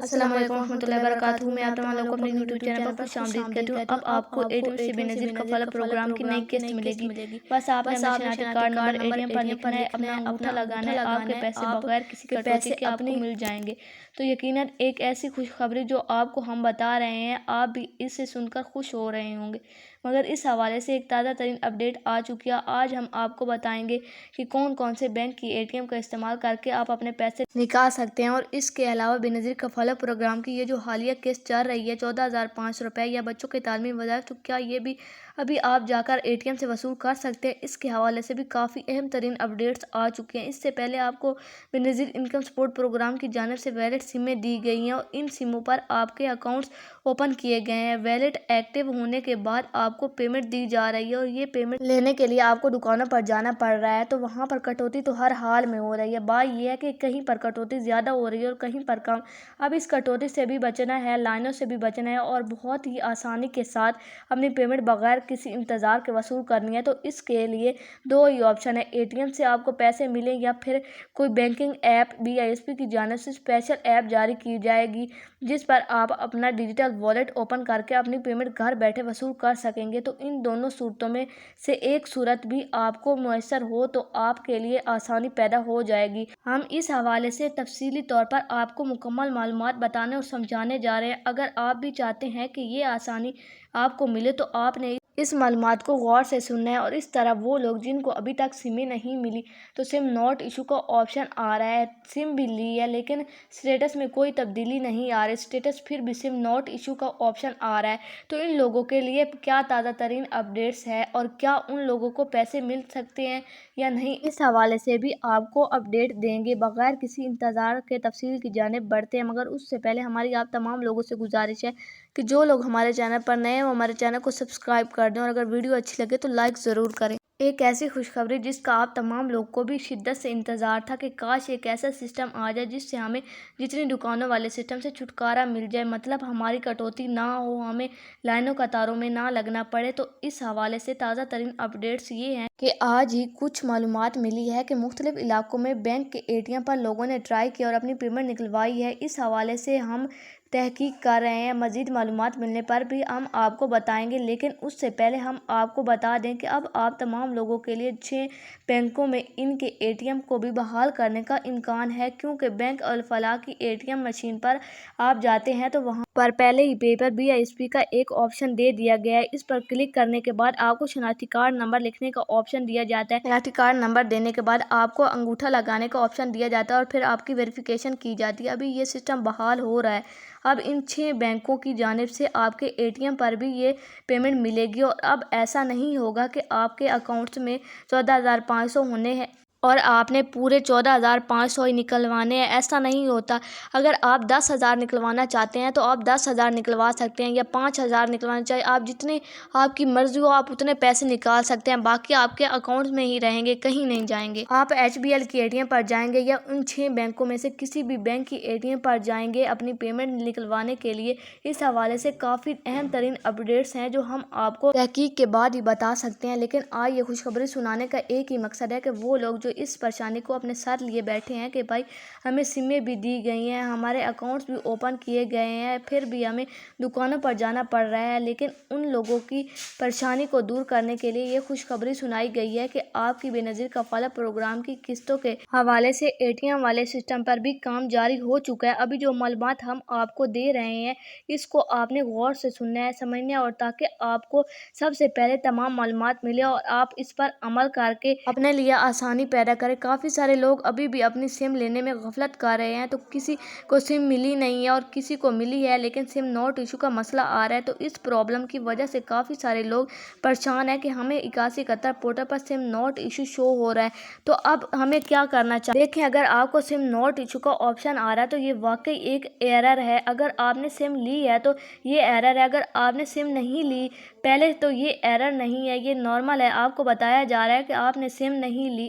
السلام علیکم ورحمۃ اللہ وبرکاتہ۔ میں آپ تمام لوگوں کو اپنے یوٹیوب چینل پر خوش آمدید کہتی ہوں۔ اب آپ کو اے ٹی ایم سے بے نظیر کفالہ پروگرام کی نئی قسط ملے گی۔ بس آپ نے اپنا شناختی card number A T M پر لکھنا ہے، اپنا انگوٹھا لگانا ہے، آپ کے پیسے بغیر کسی کٹوتی کے آپ کو مل جائیں گے۔ تو یقیناً ایک ایسی خوشخبری جو آپ کو ہم بتا رہے ہیں، آپ بھی اسے سن کر خوش ہو رہے ہوں گے، مگر اس حوالے سے ایک تازہ ترین اپڈیٹ آ چکی ہے۔ آج ہم آپ کو بتائیں گے کہ کون کون سے بینک کی اے ٹی ایم کا استعمال کر کے آپ اپنے پیسے نکال سکتے ہیں، اور اس کے علاوہ بے نظیر کفالہ پروگرام کی یہ جو حالیہ قسط چل رہی ہے 14,500 روپے یا بچوں کے تعلیمی وظائف، تو کیا یہ بھی ابھی آپ جا کر اے ٹی ایم سے وصول کر سکتے ہیں؟ اس کے حوالے سے بھی کافی اہم ترین اپڈیٹس آ چکی ہیں۔ اس سے پہلے آپ کو بے نظیر انکم سپورٹ پروگرام کی جانب سے ویلٹ سمیں دی گئی ہیں، اور ان سموں پر آپ کے اکاؤنٹس اوپن کیے گئے ہیں۔ ویلٹ ایکٹیو ہونے کے بعد آپ کو پیمنٹ دی جا رہی ہے، اور یہ پیمنٹ لینے کے لیے آپ کو دکانوں پر جانا پڑ رہا ہے، تو وہاں پر کٹوتی تو ہر حال میں ہو رہی ہے۔ بات یہ ہے کہ کہیں پر کٹوتی زیادہ ہو رہی ہے اور کہیں پر کم۔ اب اس کٹوتی سے بھی بچنا ہے، لائنوں سے بھی بچنا ہے، اور بہت ہی آسانی کے ساتھ اپنی پیمنٹ بغیر کسی انتظار کے وصول کرنی ہے۔ تو اس کے لیے دو ہی آپشن ہے، اے ٹی ایم سے آپ کو پیسے ملیں یا پھر کوئی banking app B I S P کی جانب سے اسپیشل ایپ جاری کی جائے گی، جس پر آپ اپنا ڈیجیٹل والیٹ اوپن کر کے اپنی پیمنٹ گھر بیٹھے وصول کر سکیں گے۔ تو ان دونوں صورتوں میں سے ایک صورت بھی آپ کو میسر ہو تو آپ کے لیے آسانی پیدا ہو جائے گی۔ ہم اس حوالے سے تفصیلی طور پر آپ کو مکمل معلومات بتانے اور سمجھانے جا رہے ہیں۔ اگر آپ بھی چاہتے ہیں کہ یہ آسانی آپ کو ملے تو آپ نے اس معلومات کو غور سے سننا ہے، اور اس طرح وہ لوگ جن کو ابھی تک سمیں نہیں ملی تو سم ناٹ ایشو کا آپشن آ رہا ہے، سم بھی لی ہے لیکن اسٹیٹس میں کوئی تبدیلی نہیں آ رہی، اسٹیٹس پھر بھی سم ناٹ ایشو کا آپشن آ رہا ہے، تو ان لوگوں کے لیے کیا تازہ ترین اپڈیٹس ہے اور کیا ان لوگوں کو پیسے مل سکتے ہیں یا نہیں، اس حوالے سے بھی آپ کو اپڈیٹ دیں گے۔ بغیر کسی انتظار کے تفصیل کی جانب بڑھتے ہیں، مگر اس سے پہلے ہماری آپ تمام لوگوں سے گزارش ہے کہ جو لوگ ہمارے چینل پر نئے ہیں وہ ہمارے چینل کو سبسکرائب کر دیں، اور اگر ویڈیو اچھی لگے تو لائک ضرور کریں۔ ایک ایسی خوشخبری جس کا آپ تمام لوگ کو بھی شدت سے انتظار تھا کہ کاش ایک ایسا سسٹم آ جائے جس سے ہمیں جتنی دکانوں والے سسٹم سے چھٹکارا مل جائے، مطلب ہماری کٹوتی نہ ہو، ہمیں لائنوں قطاروں میں نہ لگنا پڑے۔ تو اس حوالے سے تازہ ترین اپڈیٹس یہ ہیں کہ آج ہی کچھ معلومات ملی ہے کہ مختلف علاقوں میں بینک کے اے ٹی ایم پر لوگوں نے ٹرائی کیا اور اپنی پیمنٹ نکلوائی ہے۔ اس حوالے سے ہم تحقیق کر رہے ہیں، مزید معلومات ملنے پر بھی ہم آپ کو بتائیں گے، لیکن اس سے پہلے ہم آپ کو بتا دیں کہ اب آپ تمام لوگوں کے لیے 6 بینکوں میں ان کے اے ٹی ایم کو بھی بحال کرنے کا امکان ہے، کیونکہ بینک الفلاح کی اے ٹی ایم مشین پر آپ جاتے ہیں تو وہاں پر پہلے ہی paper B I S P کا ایک آپشن دے دیا گیا ہے۔ اس پر کلک کرنے کے بعد آپ کو شناختی کارڈ نمبر لکھنے کا آپشن دیا جاتا ہے۔ شناختی کارڈ نمبر دینے کے بعد آپ کو انگوٹھا لگانے کا آپشن دیا جاتا ہے، اور پھر آپ کی ویریفیکیشن کی جاتی ہے۔ ابھی یہ سسٹم بحال ہو رہا ہے، اب ان 6 بینکوں کی جانب سے آپ کے اے ٹی ایم پر بھی یہ پیمنٹ ملے گی، اور اب ایسا نہیں ہوگا کہ آپ کے اکاؤنٹس میں 14,500 ہونے ہیں اور آپ نے پورے 14,500 ہی نکلوانے ہیں۔ ایسا نہیں ہوتا۔ اگر آپ 10,000 نکلوانا چاہتے ہیں تو آپ 10,000 نکلوا سکتے ہیں، یا 5,000 نکلوانا چاہیے، آپ جتنے آپ کی مرضی ہو آپ اتنے پیسے نکال سکتے ہیں، باقی آپ کے اکاؤنٹ میں ہی رہیں گے، کہیں نہیں جائیں گے۔ آپ ایچ بی ایل کی اے ٹی ایم پر جائیں گے یا ان 6 بینکوں میں سے کسی بھی بینک کی اے ٹی ایم پر جائیں گے اپنی پیمنٹ نکلوانے کے لیے۔ اس حوالے سے کافی اہم ترین اپڈیٹس ہیں جو ہم آپ کو تحقیق کے بعد ہی بتا سکتے ہیں، لیکن آج یہ خوشخبری سنانے کا ایک ہی مقصد ہے کہ وہ لوگ جو اس پریشانی کو اپنے ساتھ لیے بیٹھے ہیں کہ بھائی ہمیں سمیں بھی دی گئی ہیں، ہمارے اکاؤنٹس بھی اوپن کیے گئے ہیں، پھر بھی ہمیں دکانوں پر جانا پڑ رہا ہے، لیکن ان لوگوں کی پریشانی کو دور کرنے کے لیے یہ خوشخبری سنائی گئی ہے کہ آپ کی بے نظیر کفالہ پروگرام کی قسطوں کے حوالے سے اے ٹی ایم والے سسٹم پر بھی کام جاری ہو چکا ہے۔ ابھی جو معلومات ہم آپ کو دے رہے ہیں اس کو آپ نے غور سے سننا ہے، سمجھنا ہے، اور تاکہ آپ کو سب سے پہلے تمام معلومات ملے اور آپ اس پر عمل کر کے اپنے لیے آسانی پیدا کریں۔ کافی سارے لوگ ابھی بھی اپنی سم لینے میں غفلت کر رہے ہیں، تو کسی کو سم ملی نہیں ہے اور کسی کو ملی ہے لیکن سم ناٹ ایشو کا مسئلہ آ رہا ہے، تو اس پرابلم کی وجہ سے کافی سارے لوگ پریشان ہیں کہ ہمیں 8171 پورٹل پر سم ناٹ ایشو شو ہو رہا ہے، تو اب ہمیں کیا کرنا چاہیے؟ دیکھیں، اگر آپ کو سم ناٹ ایشو کا آپشن آ رہا ہے تو یہ واقعی ایک ایرر ہے۔ اگر آپ نے سم لی ہے تو یہ ایرر ہے، اگر آپ نے سم نہیں لی پہلے تو یہ ایرر نہیں ہے، یہ نارمل ہے۔ آپ کو بتایا جا رہا ہے کہ آپ نے سم نہیں لی،